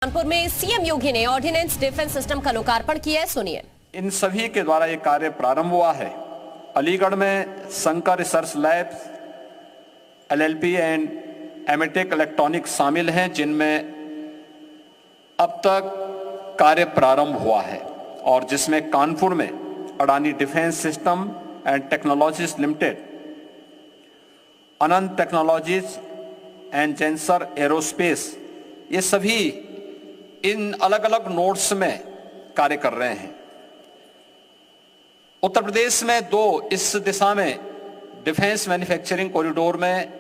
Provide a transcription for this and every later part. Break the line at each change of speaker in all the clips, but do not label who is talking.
कानपुर में सीएम योगी ने ordinance defence system का लोकार्पण किया है, सुनिए।
इन सभी के द्वारा ये कार्य प्रारंभ हुआ है। अलीगढ़ में Shankar research lab, LLP and Emtech electronics शामिल हैं, जिनमें अब तक कार्य प्रारंभ हुआ है और जिसमें कानपुर में Adani defence system and technologies limited, Anant technologies and Zensar aerospace, ये सभी इन अलग अलग नोड्स में कार्य कर रहे हैं। उत्तर प्रदेश में दो इस दिशा में डिफेंस मैन्युफैक्चरिंग कॉरिडोर में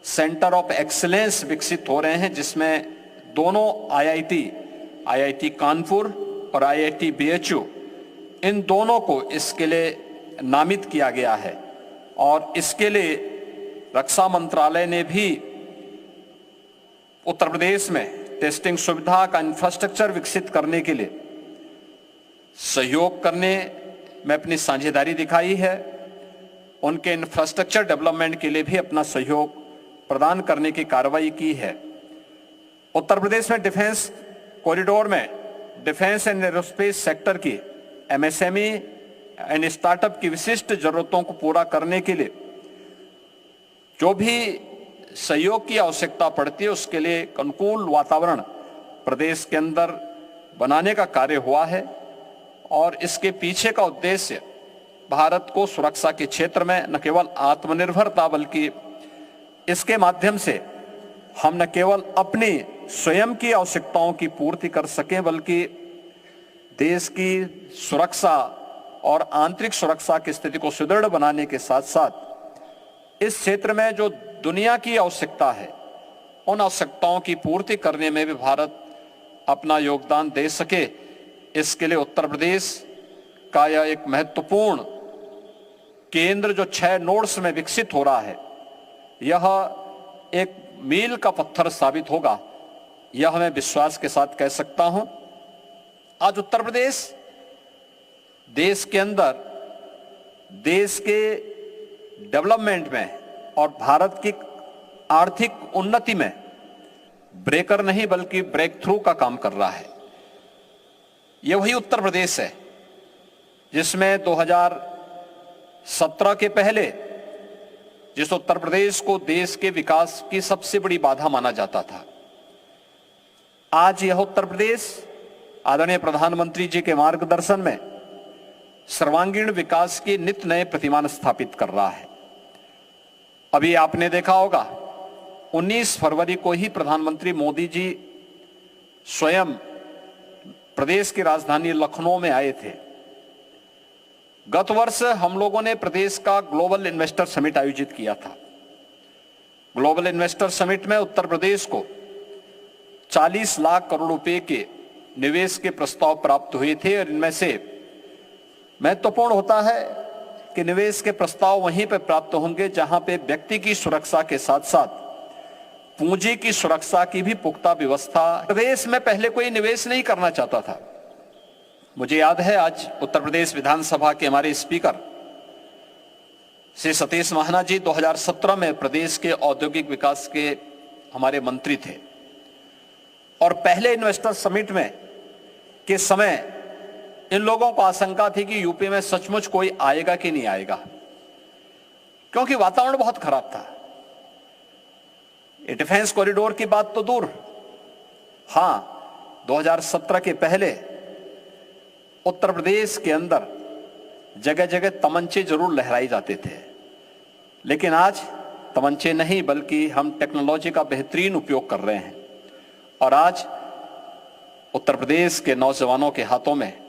सेंटर ऑफ एक्सीलेंस विकसित हो रहे हैं, जिसमें दोनों आईआईटी कानपुर और आईआईटी बीएचयू, इन दोनों को इसके लिए नामित किया गया है और इसके लिए रक्षा मंत्रालय ने भी उत्तर प्रदेश में टेस्टिंग सुविधा का इंफ्रास्ट्रक्चर विकसित करने के लिए सहयोग करने में अपनी साझेदारी दिखाई है। उनके इंफ्रास्ट्रक्चर डेवलपमेंट के लिए भी अपना सहयोग प्रदान करने की कार्रवाई की है। उत्तर प्रदेश में डिफेंस कॉरिडोर में डिफेंस एंड एरोस्पेस सेक्टर की एमएसएमई एंड स्टार्टअप की विशिष्ट जरूरतों को पूरा करने के लिए जो भी सहयोग की आवश्यकता पड़ती है, उसके लिए एक अनुकूल वातावरण प्रदेश के अंदर बनाने का कार्य हुआ है और इसके पीछे का उद्देश्य भारत को सुरक्षा के क्षेत्र में न केवल आत्मनिर्भरता, बल्कि इसके माध्यम से हम न केवल अपनी स्वयं की आवश्यकताओं की पूर्ति कर सकें, बल्कि देश की सुरक्षा और आंतरिक सुरक्षा की स्थिति को सुदृढ़ बनाने के साथ साथ इस क्षेत्र में जो दुनिया की आवश्यकता है, उन आवश्यकताओं की पूर्ति करने में भी भारत अपना योगदान दे सके। इसके लिए उत्तर प्रदेश का यह एक महत्वपूर्ण केंद्र जो 6 नोड्स में विकसित हो रहा है, यह एक मील का पत्थर साबित होगा, यह मैं विश्वास के साथ कह सकता हूं। आज उत्तर प्रदेश देश के अंदर देश के डेवलपमेंट में और भारत की आर्थिक उन्नति में ब्रेकर नहीं बल्कि ब्रेक थ्रू का काम कर रहा है। यह वही उत्तर प्रदेश है जिसमें 2017 के पहले जिस उत्तर प्रदेश को देश के विकास की सबसे बड़ी बाधा माना जाता था, आज यह उत्तर प्रदेश आदरणीय प्रधानमंत्री जी के मार्गदर्शन में सर्वांगीण विकास के नित्य नए प्रतिमान स्थापित कर रहा है। अभी आपने देखा होगा 19 फरवरी को ही प्रधानमंत्री मोदी जी स्वयं प्रदेश की राजधानी लखनऊ में आए थे। गत वर्ष हम लोगों ने प्रदेश का ग्लोबल इन्वेस्टर समिट आयोजित किया था। ग्लोबल इन्वेस्टर समिट में उत्तर प्रदेश को 40 लाख करोड़ रुपए के निवेश के प्रस्ताव प्राप्त हुए थे और इनमें से महत्वपूर्ण होता है कि निवेश के प्रस्ताव वहीं पर प्राप्त होंगे जहां पे व्यक्ति की सुरक्षा के साथ साथ पूंजी की सुरक्षा की भी पुख्ता व्यवस्था। प्रदेश में पहले कोई निवेश नहीं करना चाहता था। मुझे याद है आज उत्तर प्रदेश विधानसभा के हमारे स्पीकर श्री सतीश महाना जी 2017 में प्रदेश के औद्योगिक विकास के हमारे मंत्री थे और पहले इन्वेस्टर समिट में के समय इन लोगों को आशंका थी कि यूपी में सचमुच कोई आएगा कि नहीं आएगा, क्योंकि वातावरण बहुत खराब था। ये डिफेंस कॉरिडोर की बात तो दूर, हां 2017 के पहले उत्तर प्रदेश के अंदर जगह जगह तमंचे जरूर लहराए जाते थे, लेकिन आज तमंचे नहीं बल्कि हम टेक्नोलॉजी का बेहतरीन उपयोग कर रहे हैं और आज उत्तर प्रदेश के नौजवानों के हाथों में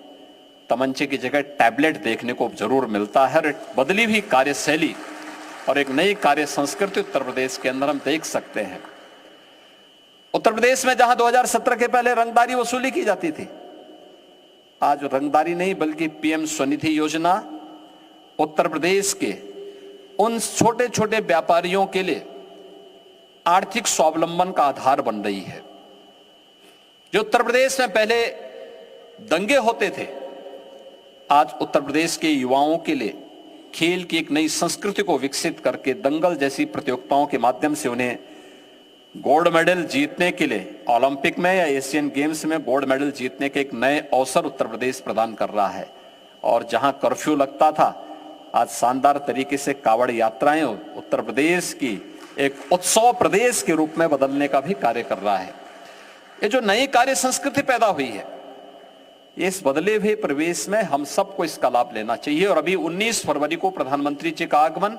तमंचे की जगह टैबलेट देखने को जरूर मिलता है। बदली भी कार्यशैली और एक नई कार्य संस्कृति उत्तर प्रदेश के अंदर हम देख सकते हैं। उत्तर प्रदेश में जहां 2017 के पहले रंगदारी वसूली की जाती थी, आज रंगदारी नहीं बल्कि पीएम स्वनिधि योजना उत्तर प्रदेश के उन छोटे छोटे व्यापारियों के लिए आर्थिक स्वावलंबन का आधार बन रही है। जो उत्तर प्रदेश में पहले दंगे होते थे, आज उत्तर प्रदेश के युवाओं के लिए खेल की एक नई संस्कृति को विकसित करके दंगल जैसी प्रतियोगिताओं के माध्यम से उन्हें गोल्ड मेडल जीतने के लिए ओलंपिक में या एशियन गेम्स में गोल्ड मेडल जीतने के एक नए अवसर उत्तर प्रदेश प्रदान कर रहा है। और जहां कर्फ्यू लगता था, आज शानदार तरीके से कावड़ यात्राएं उत्तर प्रदेश की एक उत्सव प्रदेश के रूप में बदलने का भी कार्य कर रहा है। ये जो नई कार्य संस्कृति पैदा हुई है, इस बदले हुए परिवेश में हम सबको इसका लाभ लेना चाहिए। और अभी 19 फरवरी को प्रधानमंत्री जी का आगमन,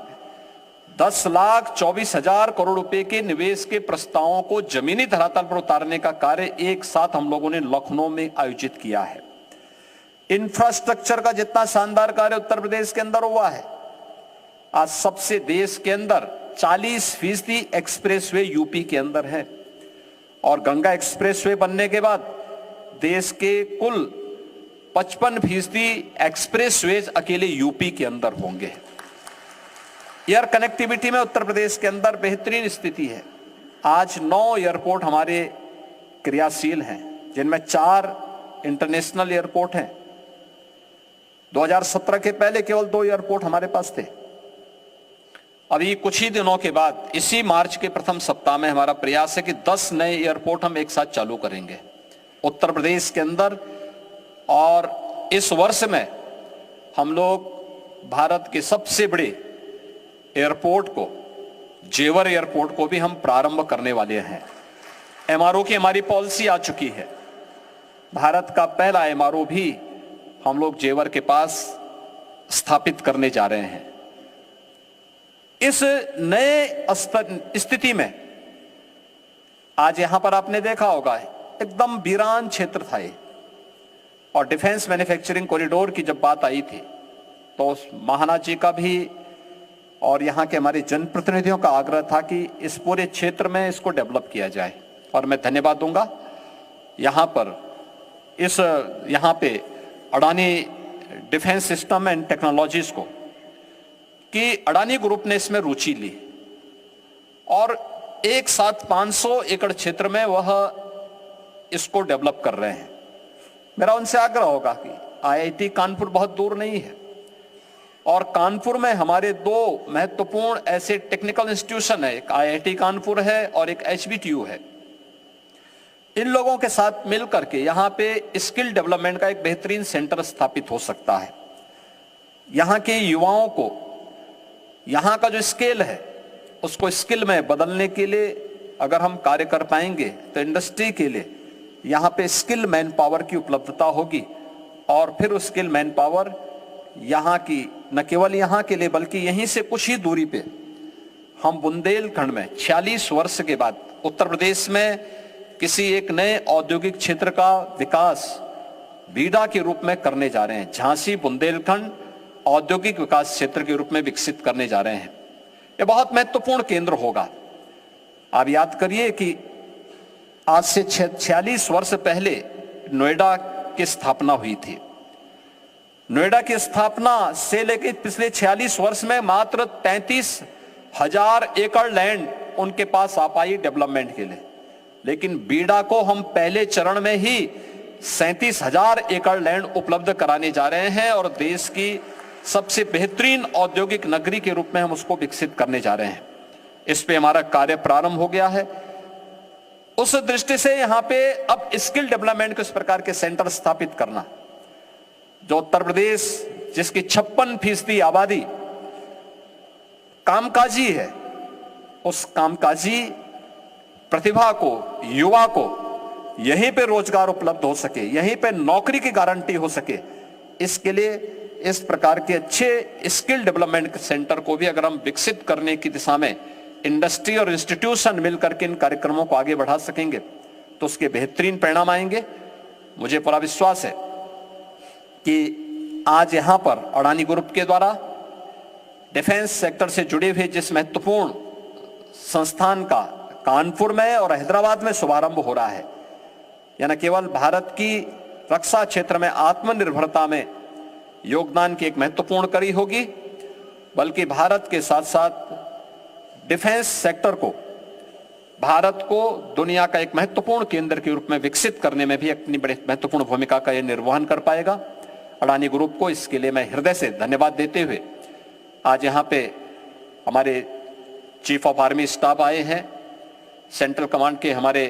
10,24,000 करोड़ रुपए के निवेश के प्रस्तावों को जमीनी धरातल पर उतारने का कार्य एक साथ हम लोगों ने लखनऊ में आयोजित किया है। इंफ्रास्ट्रक्चर का जितना शानदार कार्य उत्तर प्रदेश के अंदर हुआ है, आज सबसे देश के अंदर 40% एक्सप्रेसवे यूपी के अंदर है। और गंगा एक्सप्रेसवे बनने के बाद देश के कुल 55% एक्सप्रेसवेज अकेले यूपी के अंदर होंगे। एयर कनेक्टिविटी में उत्तर प्रदेश के अंदर बेहतरीन स्थिति है। आज 9 एयरपोर्ट हमारे क्रियाशील हैं, जिनमें 4 इंटरनेशनल एयरपोर्ट हैं। 2017 के पहले केवल 2 एयरपोर्ट हमारे पास थे। अभी कुछ ही दिनों के बाद इसी मार्च के प्रथम सप्ताह में हमारा प्रयास है कि 10 नए एयरपोर्ट हम एक साथ चालू करेंगे उत्तर प्रदेश के अंदर। और इस वर्ष में हम लोग भारत के सबसे बड़े एयरपोर्ट को, जेवर एयरपोर्ट को भी हम प्रारंभ करने वाले हैं। एमआरओ की हमारी पॉलिसी आ चुकी है। भारत का पहला एमआरओ भी हम लोग जेवर के पास स्थापित करने जा रहे हैं। इस नए स्थिति में आज यहां पर आपने देखा होगा, एकदम वीरान क्षेत्र था ये। और डिफेंस मैन्युफैक्चरिंग कॉरिडोर की जब बात आई थी, तो महाना जी का भी और यहाँ के हमारे जनप्रतिनिधियों का आग्रह था कि इस पूरे क्षेत्र में इसको डेवलप किया जाए। और मैं धन्यवाद दूंगा यहाँ पे Adani defence system and technologies को, कि अडानी ग्रुप ने इसमें रुचि ली और एक साथ 500 एकड़ क्षेत्र में वह इसको डेवलप कर रहे हैं। मेरा उनसे आग्रह होगा कि आईआईटी कानपुर बहुत दूर नहीं है, और कानपुर में हमारे 2 महत्वपूर्ण ऐसे टेक्निकल इंस्टीट्यूशन है, एक आईआईटी कानपुर है और एक एचबीटीयू है। इन लोगों के साथ मिलकर के यहाँ पे स्किल डेवलपमेंट का एक बेहतरीन सेंटर स्थापित हो सकता है। यहाँ के युवाओं को यहाँ का जो स्किल है उसको स्किल में बदलने के लिए अगर हम कार्य कर पाएंगे तो इंडस्ट्री के लिए यहाँ पे स्किल मैन पावर की उपलब्धता होगी। और फिर उस स्किल मैन पावर यहाँ की न केवल यहाँ के लिए बल्कि यहीं से कुछ ही दूरी पे हम बुंदेलखंड में 46 वर्ष के बाद उत्तर प्रदेश में किसी एक नए औद्योगिक क्षेत्र का विकास बीडा के रूप में करने जा रहे हैं। झांसी बुंदेलखंड औद्योगिक विकास क्षेत्र के रूप में विकसित करने जा रहे हैं। यह बहुत महत्वपूर्ण केंद्र होगा। आप याद करिए कि आज से 46 वर्ष पहले नोएडा की स्थापना हुई थी। नोएडा की स्थापना से लेकर पिछले 46 वर्ष में मात्र 33,000 एकड़ लैंड उनके पास आ पाई डेवलपमेंट के लिए। लेकिन बीडा को हम पहले चरण में ही 37,000 एकड़ लैंड उपलब्ध कराने जा रहे हैं और देश की सबसे बेहतरीन औद्योगिक नगरी के रूप में हम उसको विकसित करने जा रहे हैं। इस पे हमारा कार्य प्रारंभ हो गया है। उस दृष्टि से यहां पे अब स्किल डेवलपमेंट के इस प्रकार के सेंटर स्थापित करना, जो उत्तर प्रदेश जिसकी 56% आबादी कामकाजी है, उस कामकाजी प्रतिभा को, युवा को यहीं पे रोजगार उपलब्ध हो सके, यहीं पे नौकरी की गारंटी हो सके, इसके लिए इस प्रकार के अच्छे स्किल डेवलपमेंट सेंटर को भी अगर हम विकसित करने की दिशा में इंडस्ट्री और इंस्टीट्यूशन मिलकर के इन कार्यक्रमों को आगे बढ़ा सकेंगे तो उसके बेहतरीन परिणाम आएंगे। मुझे पूरा विश्वास है कि आज यहां पर अडानी ग्रुप के द्वारा डिफेंस सेक्टर से जुड़े हुए जिस महत्वपूर्ण संस्थान का कानपुर में और हैदराबाद में शुभारंभ हो रहा है, यह न केवल भारत की रक्षा क्षेत्र में आत्मनिर्भरता में योगदान की एक महत्वपूर्ण कड़ी होगी, बल्कि भारत के साथ साथ डिफेंस सेक्टर को, भारत को दुनिया का एक महत्वपूर्ण केंद्र के रूप में विकसित करने में भी अपनी बड़ी महत्वपूर्ण भूमिका का यह निर्वहन कर पाएगा। अडानी ग्रुप को इसके लिए मैं हृदय से धन्यवाद देते हुए आज यहाँ पे हमारे चीफ ऑफ आर्मी स्टाफ आए हैं, सेंट्रल कमांड के हमारे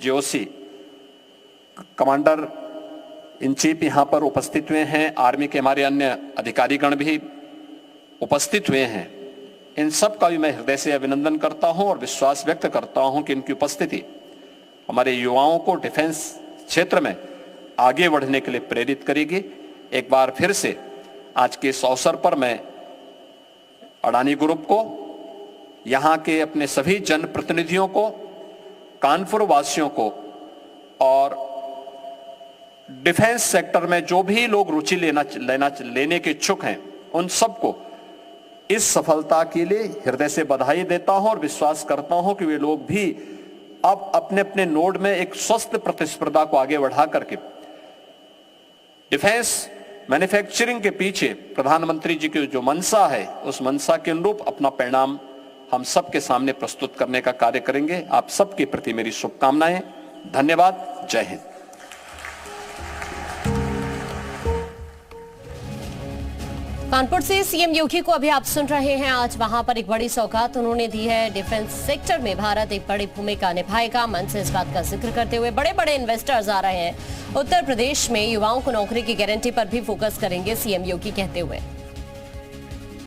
जीओसी कमांडर इन चीफ यहां पर उपस्थित हुए हैं, आर्मी के हमारे अन्य अधिकारीगण भी उपस्थित हुए हैं। इन सब का भी मैं हृदय से अभिनंदन करता हूं और विश्वास व्यक्त करता हूं कि इनकी उपस्थिति हमारे युवाओं को डिफेंस क्षेत्र में आगे बढ़ने के लिए प्रेरित करेगी। एक बार फिर से आज के इस अवसर पर मैं अडानी ग्रुप को, यहां के अपने सभी जनप्रतिनिधियों को, कानपुर वासियों को और डिफेंस सेक्टर में जो भी लोग रुचि लेने के इच्छुक हैं, उन सबको इस सफलता के लिए हृदय से बधाई देता हूं और विश्वास करता हूं कि वे लोग भी अब अपने अपने नोड में एक स्वस्थ प्रतिस्पर्धा को आगे बढ़ा करके डिफेंस मैन्युफैक्चरिंग के पीछे प्रधानमंत्री जी की जो मंशा है, उस मंशा के अनुरूप अपना परिणाम हम सबके सामने प्रस्तुत करने का कार्य करेंगे। आप सबके प्रति मेरी शुभकामनाएं। धन्यवाद। जय हिंद।
कानपुर से सीएम योगी को अभी आप सुन रहे हैं। आज वहां पर एक बड़ी सौगात उन्होंने दी है। डिफेंस सेक्टर में भारत एक बड़ी भूमिका निभाएगा। मन से इस बात का जिक्र करते हुए बड़े बड़े इन्वेस्टर्स आ रहे हैं। उत्तर प्रदेश में युवाओं को नौकरी की गारंटी पर भी फोकस करेंगे सीएम योगी कहते हुए।